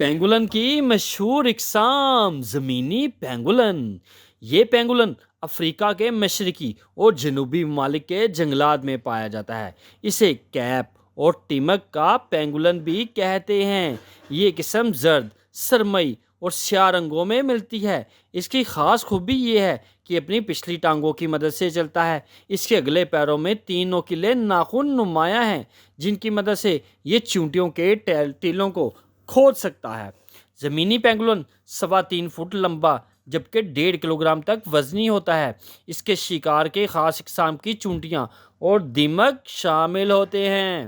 پینگولن کی مشہور اقسام زمینی پینگولن. یہ پینگولن افریقہ کے مشرقی اور جنوبی ممالک کے جنگلات میں پایا جاتا ہے. اسے کیپ اور ٹیمک کا پینگولن بھی کہتے ہیں. یہ قسم زرد، سرمئی اور سیاہ رنگوں میں ملتی ہے. اس کی خاص خوبی یہ ہے کہ اپنی پچھلی ٹانگوں کی مدد سے چلتا ہے. اس کے اگلے پیروں میں 3 نوکیلے ناخن نمایاں ہیں جن کی مدد سے یہ چونٹیوں کے ٹیلوں کو کھود سکتا ہے. زمینی پینگولن 3.25 فٹ لمبا جبکہ 1.5 کلوگرام تک وزنی ہوتا ہے. اس کے شکار کے خاص اقسام کی چونٹیاں اور دیمک شامل ہوتے ہیں.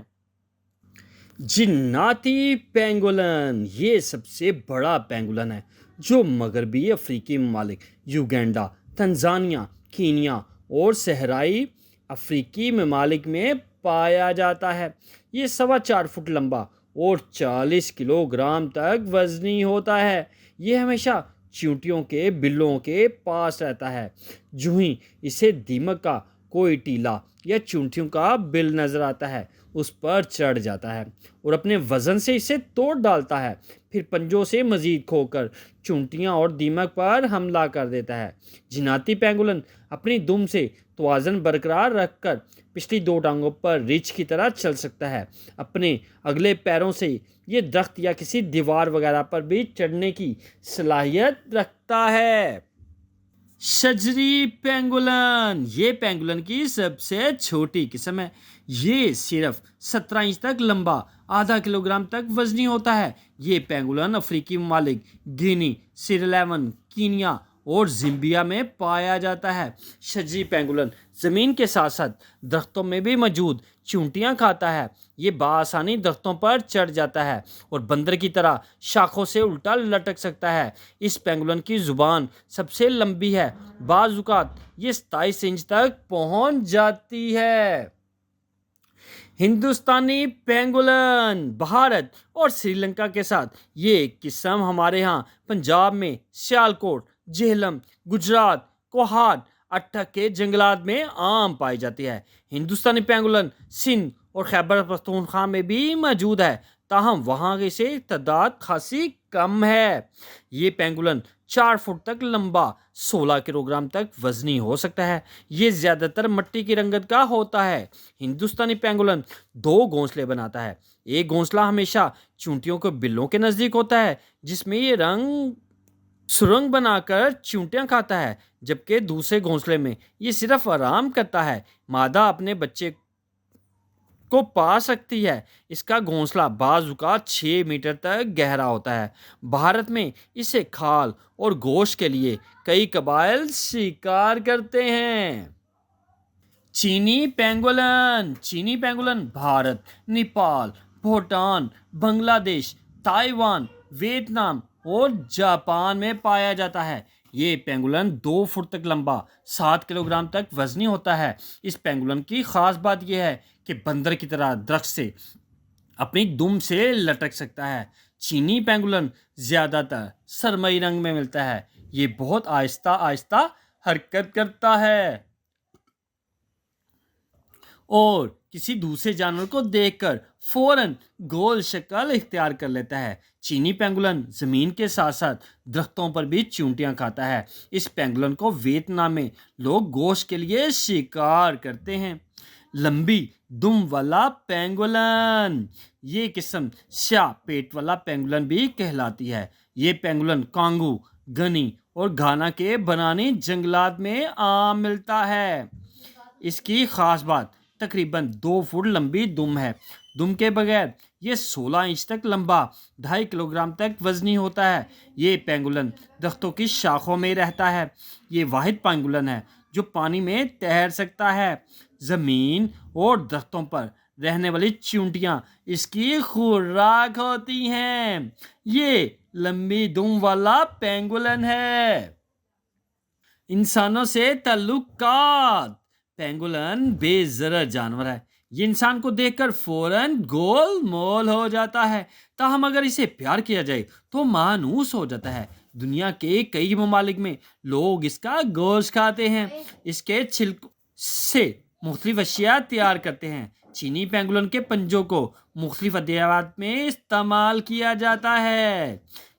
جناتی پینگولن یہ سب سے بڑا پینگولن ہے جو مغربی افریقی ممالک یوگینڈا، تنزانیہ، کینیا اور صحرائی افریقی ممالک میں پایا جاتا ہے. یہ 4.25 فٹ لمبا اور 40 کلو گرام تک وزنی ہوتا ہے. یہ ہمیشہ چیونٹیوں کے بلوں کے پاس رہتا ہے. جو ہی اسے دیمک کا کوئی ٹیلا یا چونٹیوں کا بل نظر آتا ہے اس پر چڑھ جاتا ہے اور اپنے وزن سے اسے توڑ ڈالتا ہے. پھر پنجوں سے مزید کھو کر چونٹیاں اور دیمک پر حملہ کر دیتا ہے. جناتی پینگولن اپنی دم سے توازن برقرار رکھ کر پچھلی 2 ٹانگوں پر ریچھ کی طرح چل سکتا ہے. اپنے اگلے پیروں سے یہ درخت یا کسی دیوار وغیرہ پر بھی چڑھنے کی صلاحیت رکھتا ہے. شجری پینگولن یہ پینگولن کی سب سے چھوٹی قسم ہے. یہ صرف 17 انچ تک لمبا، ½ کلوگرام تک وزنی ہوتا ہے. یہ پینگولن افریقی ممالک گینی، سیریلیون، کینیا اور زمبیا میں پایا جاتا ہے. شجری پینگولن زمین کے ساتھ ساتھ درختوں میں بھی موجود چونٹیاں کھاتا ہے. یہ بآسانی درختوں پر چڑھ جاتا ہے اور بندر کی طرح شاخوں سے الٹا لٹک سکتا ہے. اس پینگولن کی زبان سب سے لمبی ہے. بعض اوقات یہ 27 انچ تک پہنچ جاتی ہے. ہندوستانی پینگولن بھارت اور سری لنکا کے ساتھ یہ قسم ہمارے ہاں پنجاب میں سیالکوٹ، جہلم، گجرات، کوہاٹ، اٹک کے جنگلات میں عام پائی جاتی ہے. ہندوستانی پینگولن سندھ اور خیبر پختونخوا میں بھی موجود ہے تاہم وہاں سے تعداد خاصی کم ہے. یہ پینگولن 4 فٹ تک لمبا، 16 کلوگرام تک وزنی ہو سکتا ہے. یہ زیادہ تر مٹی کی رنگت کا ہوتا ہے. ہندوستانی پینگولن 2 گھونسلے بناتا ہے. ایک گھونسلہ ہمیشہ چونٹیوں کے بلوں کے نزدیک ہوتا ہے جس میں یہ سرنگ بنا کر چونٹیاں کھاتا ہے، جبکہ دوسرے گھونسلے میں یہ صرف آرام کرتا ہے. مادہ اپنے بچے کو پا سکتی ہے. اس کا گھونسلہ بعض اوقات 6 میٹر تک گہرا ہوتا ہے. بھارت میں اسے کھال اور گوشت کے لیے کئی قبائل شکار کرتے ہیں. چینی پینگولن بھارت، نیپال، بھوٹان، بنگلہ دیش، تائیوان، ویتنام اور جاپان میں پایا جاتا ہے. یہ پینگولن 2 فٹ تک لمبا، 7 کلوگرام تک وزنی ہوتا ہے. اس پینگولن کی خاص بات یہ ہے کہ بندر کی طرح درخت سے اپنی دم سے لٹک سکتا ہے. چینی پینگولن زیادہ تر سرمئی رنگ میں ملتا ہے. یہ بہت آہستہ آہستہ حرکت کرتا ہے اور کسی دوسرے جانور کو دیکھ کر فوراً گول شکل اختیار کر لیتا ہے. چینی پینگولن زمین کے ساتھ ساتھ درختوں پر بھی چونٹیاں کھاتا ہے. اس پینگولن کو ویتنام میں لوگ گوشت کے لیے شکار کرتے ہیں. لمبی دم والا پینگولن یہ قسم سیاہ پیٹ والا پینگولن بھی کہلاتی ہے. یہ پینگولن کانگو، گنی اور گھانا کے بنانی جنگلات میں عام ملتا ہے. اس کی خاص بات تقریباً 2 فٹ لمبی دم ہے. دم کے بغیر یہ 16 انچ تک لمبا، 2.5 کلوگرام تک وزنی ہوتا ہے. یہ پینگولن درختوں کی شاخوں میں رہتا ہے. یہ واحد پینگولن ہے جو پانی میں تیر سکتا ہے. زمین اور درختوں پر رہنے والی چونٹیاں اس کی خوراک ہوتی ہیں. یہ لمبی دم والا پینگولن ہے. انسانوں سے تعلقات. پینگولن بے ضرر جانور ہے. یہ انسان کو دیکھ کر فوراً گول مول ہو جاتا ہے تاہم اگر اسے پیار کیا جائے تو مانوس ہو جاتا ہے. دنیا کے کئی ممالک میں لوگ اس کا گوشت کھاتے ہیں. اس کے چھلکوں سے مختلف اشیاء تیار کرتے ہیں چینی پینگولن کے پنجوں کو مختلف ادویات میں استعمال کیا جاتا ہے۔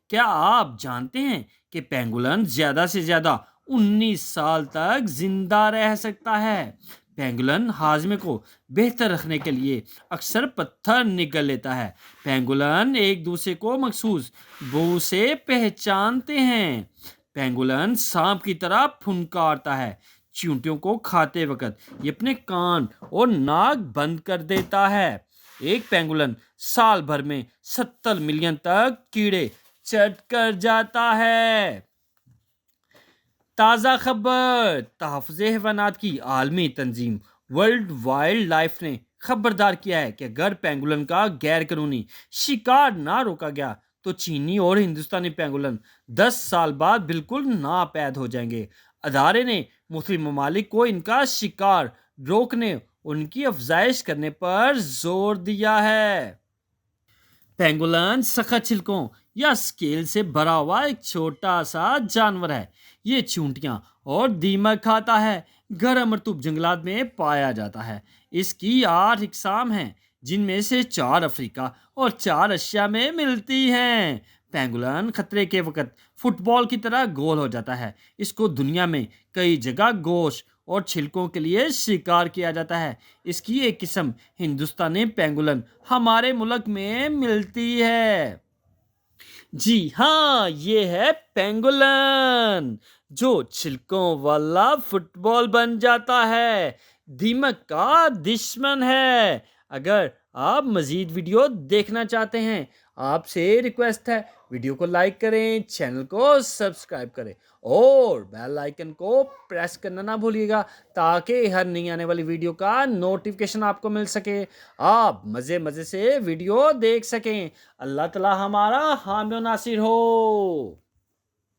کیا آپ جانتے ہیں کہ پینگولن زیادہ سے زیادہ 19 سال تک زندہ رہ سکتا ہے؟ پینگولن ہاضمے کو بہتر رکھنے کے لیے اکثر پتھر نگل لیتا ہے۔ پینگولن ایک دوسرے کو مخصوص بو سے پہچانتے ہیں۔ پینگولن سانپ کی طرح پھنکارتا ہے۔ چیونٹیوں کو کھاتے وقت یہ اپنے کان اور ناک بند کر دیتا ہے۔ ایک پینگولن سال بھر میں 70 ملین تک کیڑے چٹ کر جاتا ہے۔ تازہ خبر، تحفظ حیوانات کی عالمی تنظیم ورلڈ وائلڈ لائف نے خبردار کیا ہے کہ اگر پینگولن کا غیر قانونی شکار نہ روکا گیا تو چینی اور ہندوستانی پینگولن 10 سال بعد بالکل ناپید ہو جائیں گے۔ ادارے نے مختلف ممالک کو ان کا شکار روکنے اور ان کی افزائش کرنے پر زور دیا ہے۔ پینگولن سخت چھلکوں یا اسکیل سے بھرا ہوا ایک چھوٹا سا جانور ہے۔ یہ چیونٹیاں اور دیمک کھاتا ہے۔ گرم مرطوب جنگلات میں پایا جاتا ہے۔ اس کی 8 اقسام ہیں، جن میں سے 4 افریقہ اور 4 ایشیا میں ملتی ہیں۔ پینگولن خطرے کے وقت فٹ بال کی طرح گول ہو جاتا ہے۔ اس کو دنیا میں کئی جگہ گوشت اور چھلکوں کے لیے شکار کیا جاتا ہے۔ اس کی ایک قسم ہندوستانی پینگولن ہمارے ملک میں ملتی ہے۔ جی ہاں، یہ ہے پینگولن جو چھلکوں والا فٹ بال بن جاتا ہے۔ دیمک کا دشمن ہے۔ اگر آپ مزید ویڈیو دیکھنا چاہتے ہیں، آپ سے ریکویسٹ ہے ویڈیو کو لائک کریں، چینل کو سبسکرائب کریں اور بیل آئیکن کو پریس کرنا نہ بھولیے گا تاکہ ہر نئی آنے والی ویڈیو کا نوٹیفیکیشن آپ کو مل سکے، آپ مزے سے ویڈیو دیکھ سکیں۔ اللہ تعالی ہمارا حامی و ناصر ہو۔